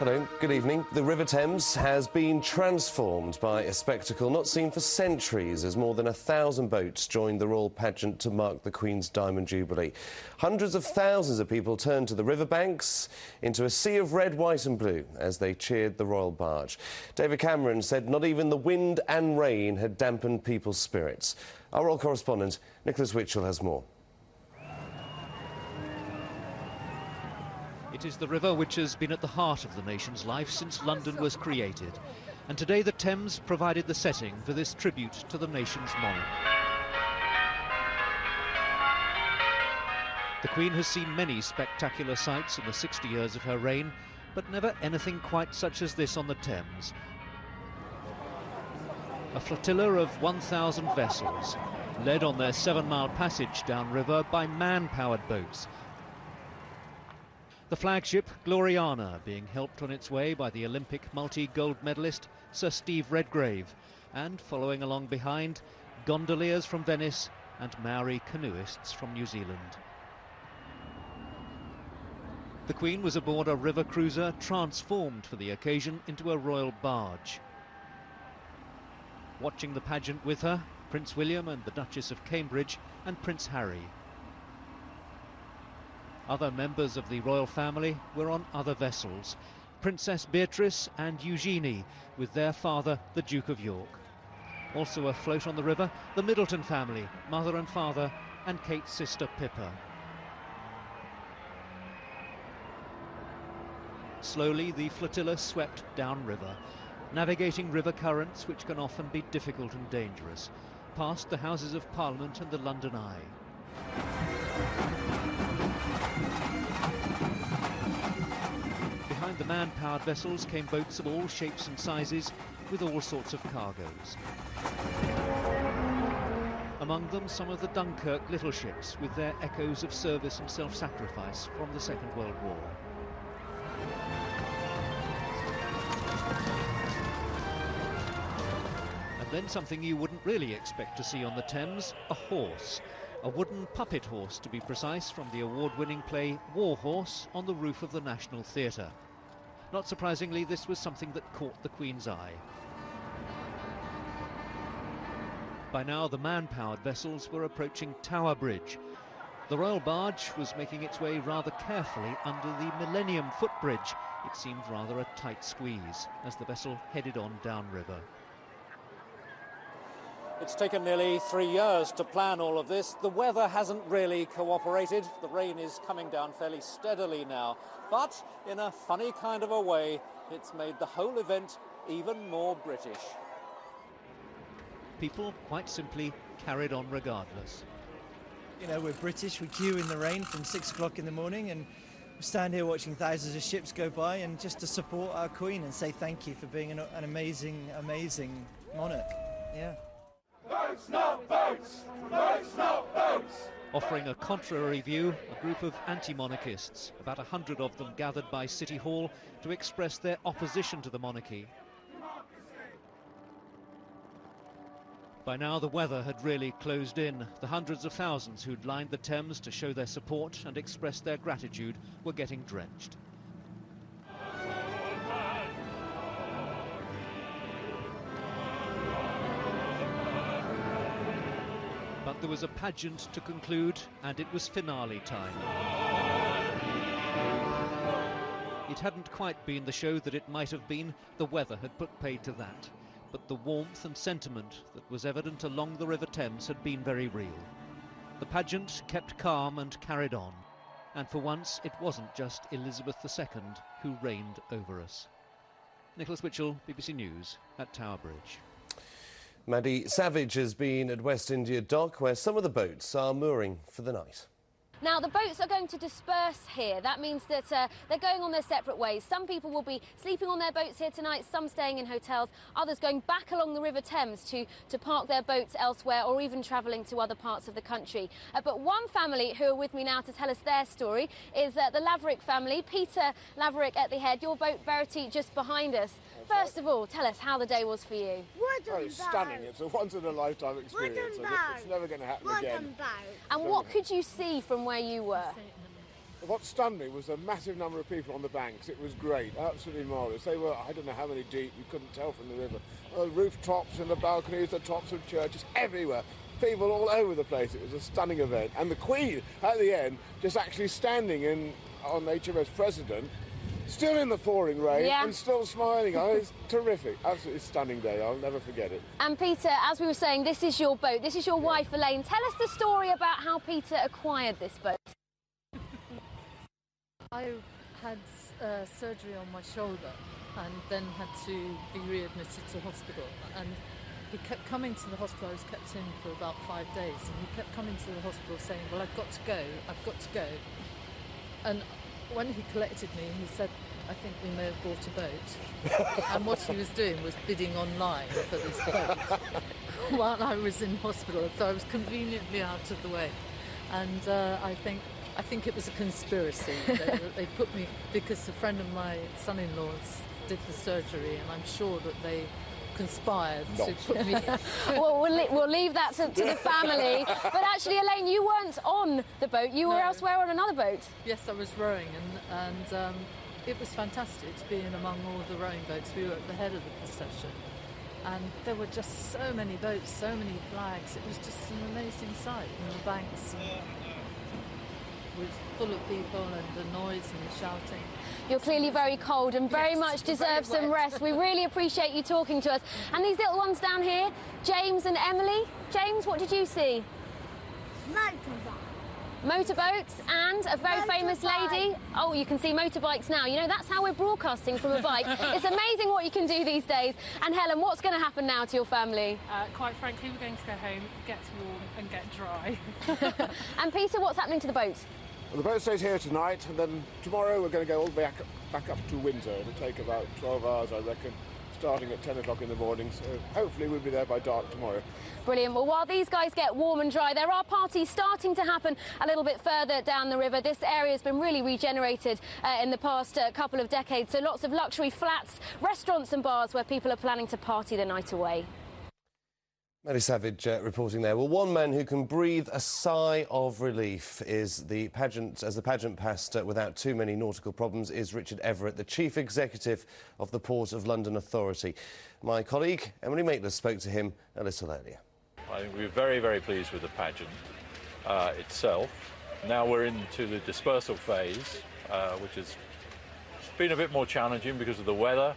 Hello, good evening. The River Thames has been transformed by a spectacle not seen for centuries as more than 1,000 boats joined the royal pageant to mark the Queen's Diamond Jubilee. Hundreds of thousands of people turned to the riverbanks into a sea of red, white and blue as they cheered the royal barge. David Cameron said not even the wind and rain had dampened people's spirits. Our royal correspondent, Nicholas Witchell, has more. It is the river which has been at the heart of the nation's life since London was created. And today the Thames provided the setting for this tribute to the nation's monarch. The Queen has seen many spectacular sights in the 60 years of her reign, but never anything quite such as this on the Thames. A flotilla of 1,000 vessels, led on their 7-mile passage downriver by man-powered boats. The flagship, Gloriana, being helped on its way by the Olympic multi-gold medalist Sir Steve Redgrave, and following along behind, gondoliers from Venice and Maori canoeists from New Zealand. The Queen was aboard a river cruiser transformed for the occasion into a royal barge. Watching the pageant with her, Prince William and the Duchess of Cambridge and Prince Harry. Other members of the royal family were on other vessels. Princess Beatrice and Eugenie, with their father, the Duke of York. Also afloat on the river, the Middleton family, mother and father, and Kate's sister Pippa. Slowly, the flotilla swept downriver, navigating river currents which can often be difficult and dangerous, past the Houses of Parliament and the London Eye. Behind the man-powered vessels came boats of all shapes and sizes with all sorts of cargoes. Among them, some of the Dunkirk little ships with their echoes of service and self-sacrifice from the Second World War. And then something you wouldn't really expect to see on the Thames, a horse. A wooden puppet horse, to be precise, from the award-winning play War Horse on the roof of the National Theatre. Not surprisingly, this was something that caught the Queen's eye. By now, the man-powered vessels were approaching Tower Bridge. The royal barge was making its way rather carefully under the Millennium Footbridge. It seemed rather a tight squeeze as the vessel headed on downriver. It's taken nearly 3 years to plan all of this. The weather hasn't really cooperated. The rain is coming down fairly steadily now. But in a funny kind of a way, it's made the whole event even more British. People quite simply carried on regardless. You know, we're British, we queue in the rain from 6 o'clock in the morning and we stand here watching thousands of ships go by and just to support our Queen and say thank you for being an amazing, amazing monarch. Yeah. Votes, not votes! Votes, not votes! Offering a contrary view, a group of anti-monarchists, about 100 of them gathered by City Hall to express their opposition to the monarchy. By now the weather had really closed in. The hundreds of thousands who'd lined the Thames to show their support and express their gratitude were getting drenched. But there was a pageant to conclude, and it was finale time. It hadn't quite been the show that it might have been. The weather had put paid to that. But the warmth and sentiment that was evident along the River Thames had been very real. The pageant kept calm and carried on. And for once, it wasn't just Elizabeth II who reigned over us. Nicholas Witchell, BBC News, at Tower Bridge. Maddie Savage has been at West India Dock, where some of the boats are mooring for the night. Now, the boats are going to disperse here. That means that they're going on their separate ways. Some people will be sleeping on their boats here tonight, some staying in hotels, others going back along the River Thames to park their boats elsewhere or even travelling to other parts of the country. But one family who are with me now to tell us their story is the Laverick family. Peter Laverick at the head, your boat Verity just behind us. First of all, tell us how the day was for you. Oh, it's stunning. It's a once-in-a-lifetime experience. It's never going to happen again. And what could you see from where you were? what stunned me was the massive number of people on the banks. It was great, absolutely marvellous. They were, I don't know how many deep, you couldn't tell from the river. The rooftops and the balconies, the tops of churches, everywhere. People all over the place. It was a stunning event. And the Queen, at the end, just actually standing on HMS President, still in the pouring rain and still smiling. Oh, it's terrific. Absolutely stunning day. I'll never forget it. And Peter, as we were saying, this is your boat. This is your wife, Elaine. Tell us the story about how Peter acquired this boat. I had surgery on my shoulder and then had to be readmitted to hospital. And he kept coming to the hospital. I was kept in for about 5 days. And he kept coming to the hospital saying, well, I've got to go. I've got to go. And when he collected me, he said, I think we may have bought a boat. And what he was doing was bidding online for this boat while I was in hospital. So I was conveniently out of the way. And I think it was a conspiracy. They put me, because a friend of my son-in-law's did the surgery, and I'm sure that they conspired to put me... Well, we'll leave that to the family. But actually, Elaine, you weren't on the boat. You were elsewhere on another boat. Yes, I was rowing, and it was fantastic to be in among all of the rowing boats. We were at the head of the procession, and there were just so many boats, so many flags. It was just an amazing sight, and the banks was full of people, and the noise and the shouting. You're clearly very cold and very much deserve some rest. We really appreciate you talking to us. And these little ones down here, James and Emily. James, what did you see? Motorboats and a very famous lady. Oh, you can see motorbikes now. You know, that's how we're broadcasting from a bike. It's amazing what you can do these days. And Helen, what's going to happen now to your family? Quite frankly, we're going to go home, get warm and get dry. And Peter, what's happening to the boat? Well, the boat stays here tonight, and then tomorrow we're going to go all the way back up to Windsor. It'll take about 12 hours, I reckon, starting at 10 o'clock in the morning, so hopefully we'll be there by dark tomorrow. Brilliant. Well, while these guys get warm and dry, there are parties starting to happen a little bit further down the river. This area has been really regenerated in the past couple of decades, so lots of luxury flats, restaurants and bars where people are planning to party the night away. Maddie Savage reporting there. Well, one man who can breathe a sigh of relief as the pageant passed without too many nautical problems is Richard Everett, the Chief Executive of the Port of London Authority. My colleague Emily Maitland spoke to him a little earlier. I think we're very, very pleased with the pageant itself. Now we're into the dispersal phase, which has been a bit more challenging because of the weather,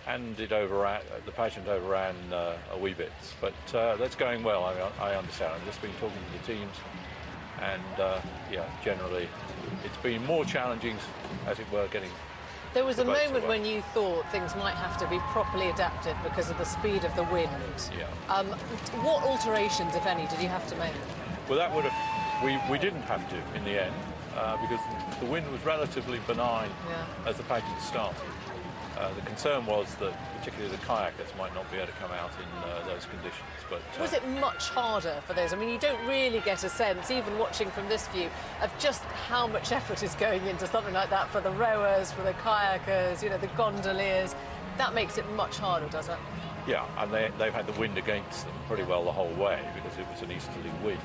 and the pageant overran a wee bit, but that's going well. I understand. I've just been talking to the teams, and yeah, generally it's been more challenging, as it were, getting. There was a moment when you thought things might have to be properly adapted because of the speed of the wind. Yeah. What alterations, if any, did you have to make? Well, that would have. We didn't have to in the end. Because the wind was relatively benign as the pageant started. The concern was that particularly the kayakers might not be able to come out in those conditions. But was it much harder for those? I mean, you don't really get a sense, even watching from this view, of just how much effort is going into something like that for the rowers, for the kayakers, you know, the gondoliers. That makes it much harder, does it? Yeah, and they've had the wind against them pretty well the whole way because it was an easterly wind.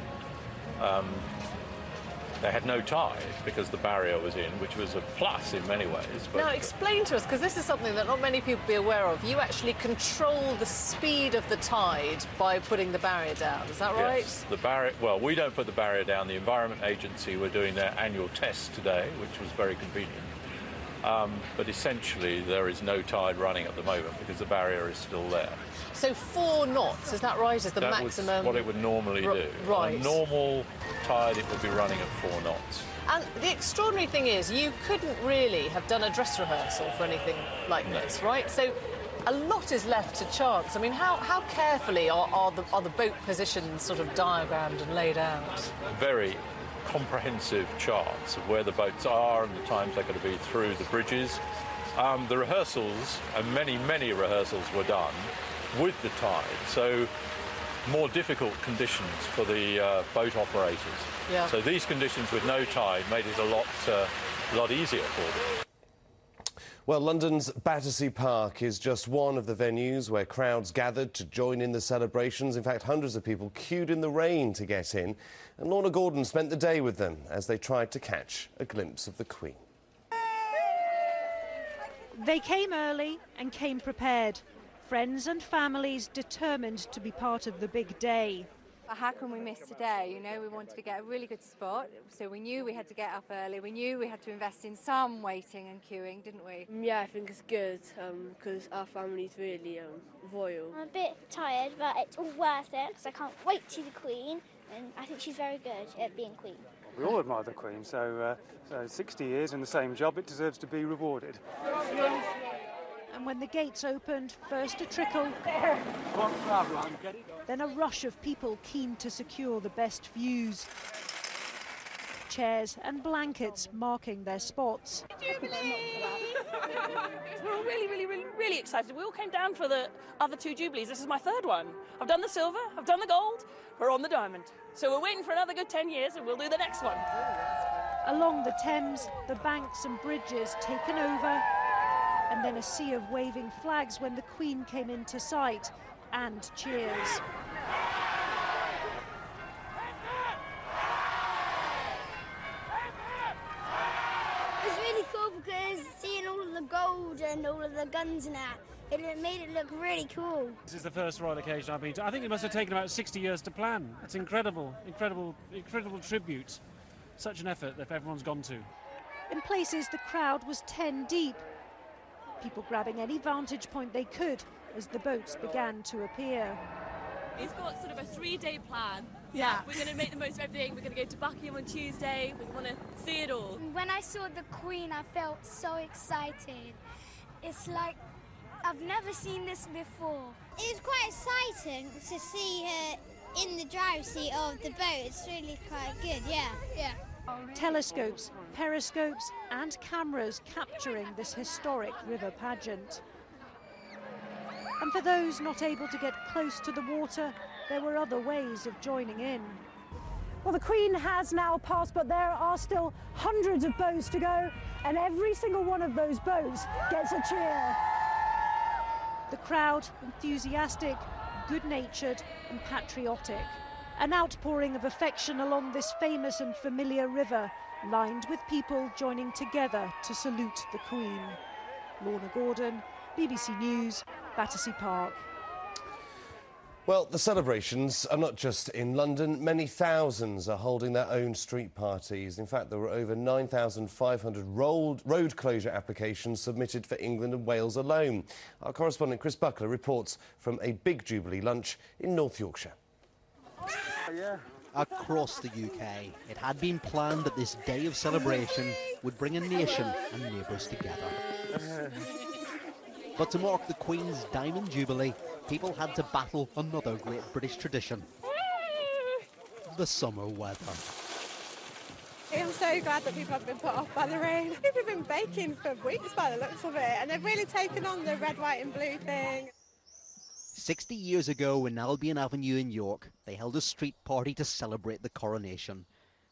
They had no tide because the barrier was in, which was a plus in many ways. But now, explain to us, because this is something that not many people be aware of. You actually control the speed of the tide by putting the barrier down, is that right? Yes, the barrier. Well, we don't put the barrier down. The Environment Agency were doing their annual test today, which was very convenient. But essentially, there is no tide running at the moment because the barrier is still there. So 4 knots, is that right? Is the maximum? That's what it would normally do. Right. On a normal tide, it would be running at 4 knots. And the extraordinary thing is, you couldn't really have done a dress rehearsal for anything like this, right? So a lot is left to chance. I mean, how carefully are the boat positions sort of diagrammed and laid out? Very comprehensive charts of where the boats are and the times they're going to be through the bridges. The rehearsals, and many rehearsals were done with the tide, so more difficult conditions for the boat operators. Yeah. So these conditions with no tide made it a lot easier for them. Well, London's Battersea Park is just one of the venues where crowds gathered to join in the celebrations. In fact, hundreds of people queued in the rain to get in. And Lorna Gordon spent the day with them as they tried to catch a glimpse of the Queen. They came early and came prepared. Friends and families determined to be part of the big day. How can we miss today? You know, we wanted to get a really good spot, so we knew we had to get up early. We knew we had to invest in some waiting and queuing, didn't we? Yeah, I think it's good because our family's really royal. I'm a bit tired, but it's all worth it because I can't wait to see the Queen, and I think she's very good at being Queen. We all admire the Queen, so 60 years in the same job, it deserves to be rewarded. And when the gates opened, first a trickle, then a rush of people keen to secure the best views. Chairs and blankets marking their spots. Jubilee! We're all really excited. We all came down for the other two Jubilees. This is my third one. I've done the silver, I've done the gold, we're on the diamond. So we're waiting for another good 10 years and we'll do the next one. Along the Thames, the banks and bridges taken over, and then a sea of waving flags when the Queen came into sight, and cheers. It's really cool because seeing all of the gold and all of the guns and that, it made it look really cool. This is the first royal occasion I've been to. I think it must have taken about 60 years to plan. It's incredible tribute. Such an effort that everyone's gone to. In places, the crowd was 10 deep. People grabbing any vantage point they could as the boats began to appear. We've got sort of a 3-day plan. Yeah. We're going to make the most of everything. We're going to go to Buckingham on Tuesday. We want to see it all. When I saw the Queen, I felt so excited. It's like I've never seen this before. It was quite exciting to see her in the driver's seat of the boat. It's really quite good, yeah. Telescopes, periscopes and cameras capturing this historic river pageant. And for those not able to get close to the water, there were other ways of joining in. Well, the Queen has now passed, but there are still hundreds of boats to go, and every single one of those boats gets a cheer. The crowd enthusiastic, good-natured and patriotic. An outpouring of affection along this famous and familiar river, lined with people joining together to salute the Queen. Lorna Gordon, BBC News, Battersea Park. Well, the celebrations are not just in London. Many thousands are holding their own street parties. In fact, there were over 9,500 road closure applications submitted for England and Wales alone. Our correspondent Chris Buckler reports from a big Jubilee lunch in North Yorkshire. Across the UK, it had been planned that this day of celebration would bring a nation and neighbours together. But to mark the Queen's Diamond Jubilee, people had to battle another great British tradition: the summer weather. I'm so glad that people have been put off by the rain. People have been baking for weeks by the looks of it, and they've really taken on the red, white and blue thing. 60 years ago in Albion Avenue in York, they held a street party to celebrate the coronation.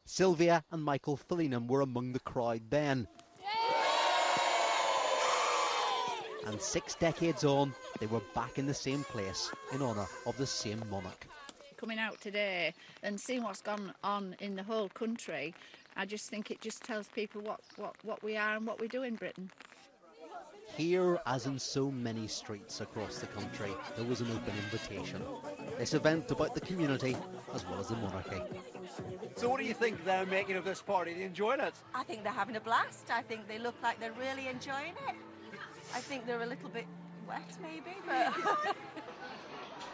Sylvia and Michael Fillingham were among the crowd then. And 6 decades on, they were back in the same place in honour of the same monarch. Coming out today and seeing what's gone on in the whole country, I just think it just tells people what we are and what we do in Britain. Here, as in so many streets across the country, there was an open invitation. This event about the community as well as the monarchy. So what do you think they're making of this party? Are they enjoying it? I think they're having a blast. I think they look like they're really enjoying it. I think they're a little bit wet, maybe, but...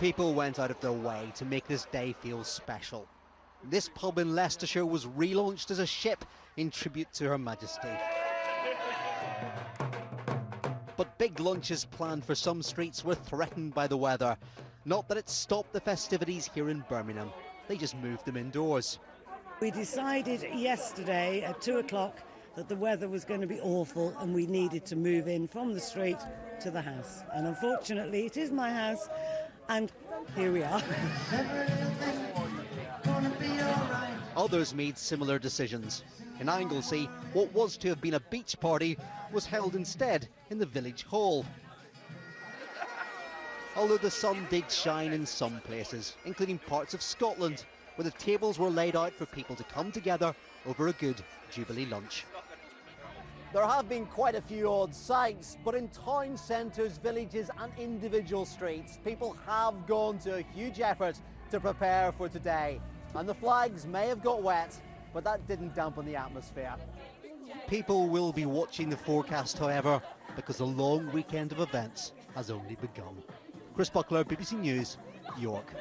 People went out of their way to make this day feel special. This pub in Leicestershire was relaunched as a ship in tribute to Her Majesty. But big lunches planned for some streets were threatened by the weather. Not that it stopped the festivities here in Birmingham, they just moved them indoors. We decided yesterday at 2 o'clock that the weather was going to be awful and we needed to move in from the street to the house. And unfortunately, it is my house, and here we are. Others made similar decisions. In Anglesey, what was to have been a beach party was held instead in the village hall. Although the sun did shine in some places, including parts of Scotland, where the tables were laid out for people to come together over a good Jubilee lunch. There have been quite a few odd sights, but in town centres, villages and individual streets, people have gone to a huge effort to prepare for today. And the flags may have got wet, but that didn't dampen the atmosphere. People will be watching the forecast, however, because the long weekend of events has only begun. Chris Buckler, BBC News, York.